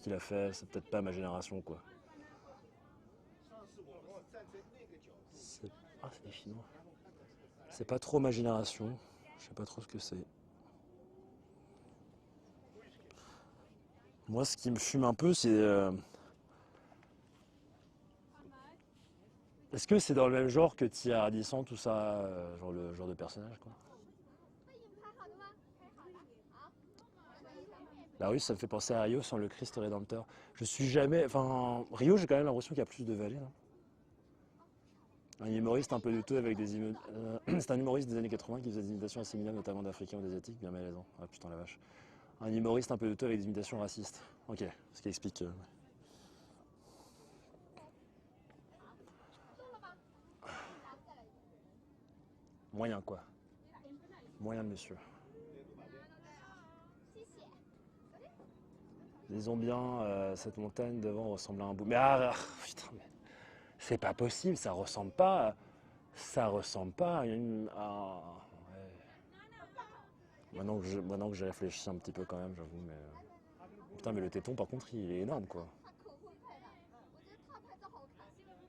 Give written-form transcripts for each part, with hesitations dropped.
qu'il a fait, c'est peut-être pas ma génération, quoi. C'est- Ah, c'est des Chinois. C'est pas trop ma génération. Je sais pas trop ce que c'est. Moi, ce qui me fume un peu, c'est. Est-ce que c'est dans le même genre que Tia Radisson, tout ça, genre le genre de personnage, quoi? La Russe, ça me fait penser à Rio sans le Christ Rédempteur. Je suis jamais. Enfin, Rio, j'ai quand même l'impression qu'il y a plus de vallées, là. Un humoriste un peu douteux avec des c'est un humoriste des années 80 qui faisait des imitations assimilables, notamment d'Africains ou d'Asiatiques, bien malaisant. Ah putain la vache. Un humoriste un peu douteux avec des imitations racistes. Ok, ce qui explique. Moyen quoi. Moyen monsieur. Disons bien, cette montagne devant ressemble à un bout. Mais putain, mais c'est pas possible, ça ressemble pas. Ça ressemble pas à une. Ouais. Maintenant que j'ai réfléchi un petit peu quand même, j'avoue, mais. Putain, mais le téton par contre, il est énorme quoi.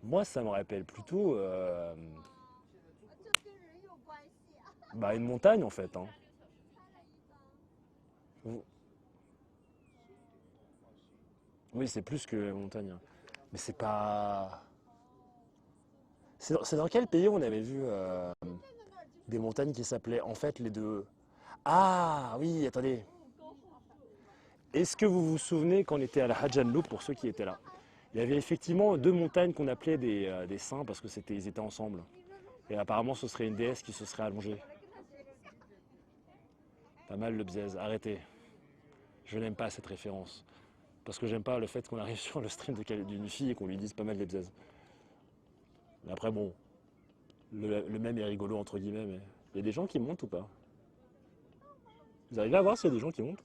Moi, ça me rappelle plutôt bah, une montagne en fait, hein. Oui, c'est plus que une montagne, hein. Mais c'est pas. C'est dans quel pays on avait vu des montagnes qui s'appelaient en fait les deux. Ah oui, attendez. Est-ce que vous vous souvenez quand on était à la Hajj al-Loub, pour ceux qui étaient là? Il y avait effectivement deux montagnes qu'on appelait des saints parce que ils étaient ensemble. Et apparemment, ce serait une déesse qui se serait allongée. Pas mal le bzez. Arrêtez. Je n'aime pas cette référence. Parce que j'aime pas le fait qu'on arrive sur le stream d'une fille et qu'on lui dise pas mal les bzez. Mais après, bon, le même est rigolo entre guillemets, mais il y a des gens qui montent ou pas? Vous arrivez à voir s'il y a des gens qui montent?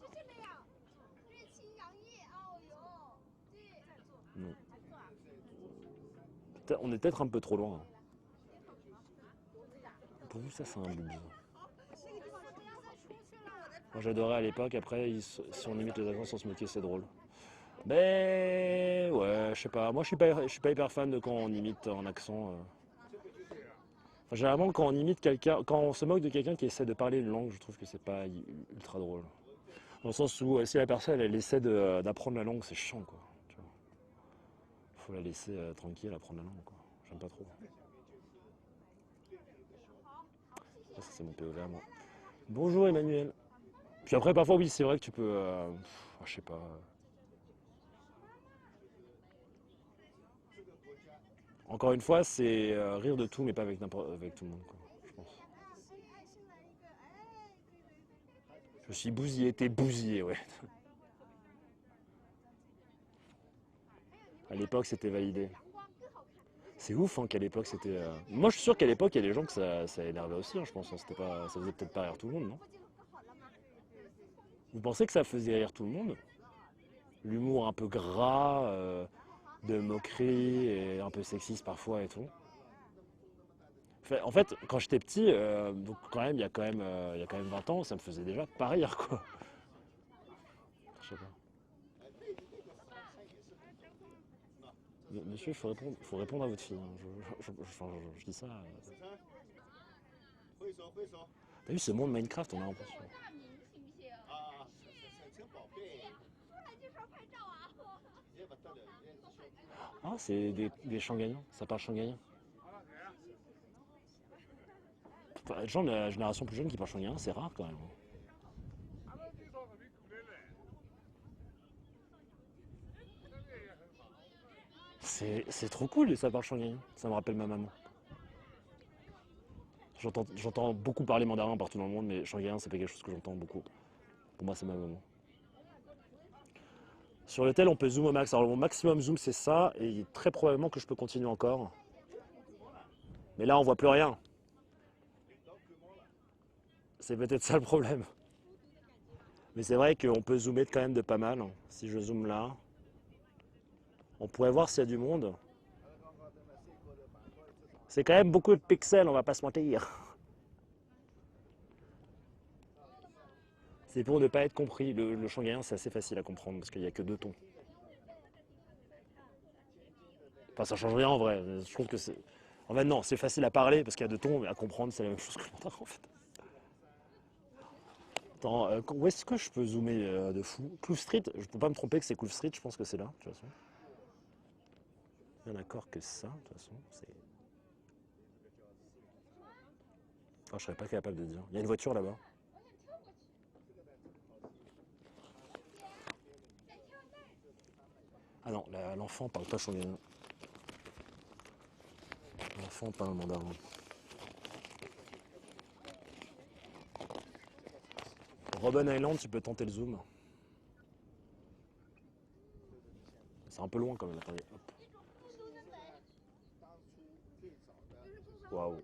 Non. On est peut-être un peu trop loin, hein. Pourvu ça, c'est un blues. Moi j'adorais à l'époque, après, si on imite les accents sans se moquer, c'est drôle. Mais ouais, je sais pas. Moi je suis pas hyper fan de quand on imite en accent. Enfin, généralement, quand on imite quelqu'un, quand on se moque de quelqu'un qui essaie de parler une langue, je trouve que c'est pas ultra drôle. Dans le sens où si la personne elle essaie d'apprendre la langue, c'est chiant quoi. Tu vois. Faut la laisser tranquille apprendre la langue quoi. J'aime pas trop. Ça c'est mon POV à moi. Bonjour Emmanuel. Puis après parfois oui c'est vrai que tu peux, je sais pas. Encore une fois c'est rire de tout mais pas avec tout le monde quoi. Je pense. Je suis bousillé, t'es bousillé ouais. À l'époque c'était validé. C'est ouf hein, qu'à l'époque c'était. Moi je suis sûr qu'à l'époque il y a des gens que ça énervait aussi, hein, je pense, hein. C'était pas. Ça faisait peut-être pas rire tout le monde, non? Vous pensez que ça faisait rire tout le monde? L'humour un peu gras, de moquerie et un peu sexiste parfois et tout. En fait, quand j'étais petit, donc quand même, il y a quand même 20 ans, ça me faisait déjà pas rire quoi. Je sais pas. Monsieur, faut répondre à votre fille, hein. Je dis ça. T'as vu ce monde Minecraft, on a l'impression. Ah, c'est des Shanghaïens, ça parle shanghaïen. Enfin, les gens de la génération plus jeune qui parlent shanghaïen, c'est rare quand même. C'est trop cool, ça parle shanghaïen. Ça me rappelle ma maman. J'entends beaucoup parler mandarin partout dans le monde, mais shanghaïen, c'est pas quelque chose que j'entends beaucoup. Pour moi, c'est ma maman. Sur le tel, on peut zoom au max. Alors, mon maximum zoom, c'est ça, et très probablement que je peux continuer encore. Mais là, on voit plus rien. C'est peut-être ça le problème. Mais c'est vrai qu'on peut zoomer quand même de pas mal. Si je zoome là, on pourrait voir s'il y a du monde. C'est quand même beaucoup de pixels, on va pas se mentir. C'est pour ne pas être compris. Le shanghaïen, c'est assez facile à comprendre parce qu'il n'y a que deux tons. Enfin, ça change rien en vrai. Je trouve que c'est. En fait, non, c'est facile à parler parce qu'il y a deux tons, mais à comprendre, c'est la même chose que le mandarin en fait. Attends, où est-ce que je peux zoomer de fou? Clough Street, je peux pas me tromper que c'est Clough Street, je pense que c'est là, de toute façon. Bien d'accord que ça, de toute façon. Ah, je serais pas capable de dire. Il y a une voiture là-bas. Ah non, l'enfant parle pas shanghaïen. L'enfant parle mandarin. Robben Island, tu peux tenter le zoom. C'est un peu loin quand même, attendez, hop. Waouh.